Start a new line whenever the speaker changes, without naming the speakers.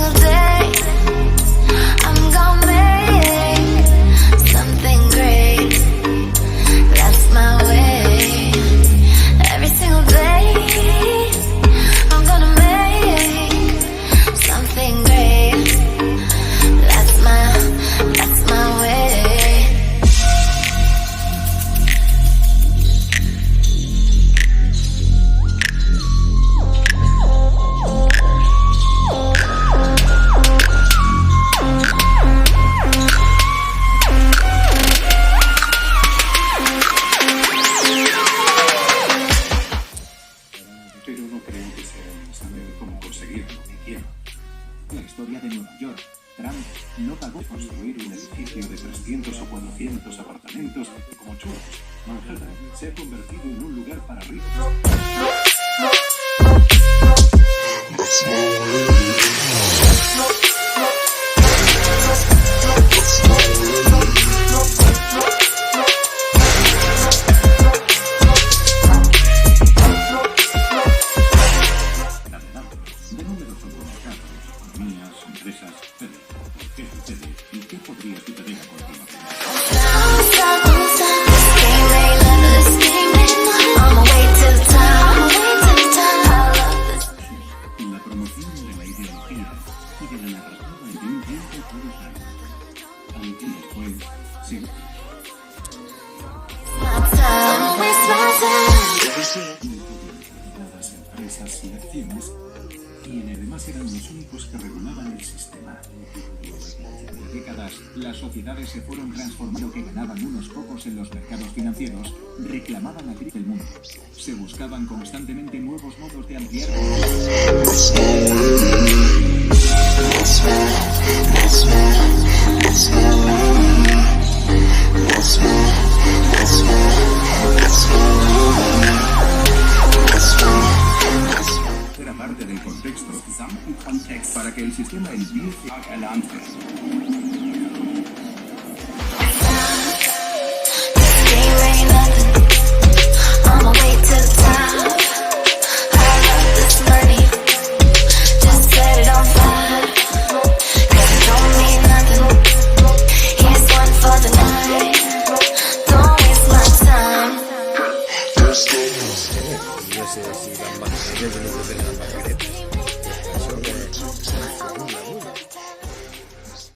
single day I'm gonna make something great. That's my way. Every single day I'm gonna make something great. That's my way.
Pero no creo que sea saber cómo conseguir lo que quiero. La historia de Nueva York. Trump no pagó por construir un edificio de 300 o 400 apartamentos como chulos. Manhattan se ha convertido en un lugar para ricos. De números supermercados, economías, empresas, tele. ¿Qué sucede y qué podría suceder a continuación? La promoción de la ideología y de la narrativa de un tiempo todos años. Aunque después, sí. Las empresas y acciones, quienes además eran los únicos que regulaban el sistema. Por décadas, las sociedades se fueron transformando. Que ganaban unos pocos en los mercados financieros, reclamaban a gritos del mundo. Se buscaban constantemente nuevos modos de ampliar. Era parte del contexto para que el sistema empiece a erlernt wird.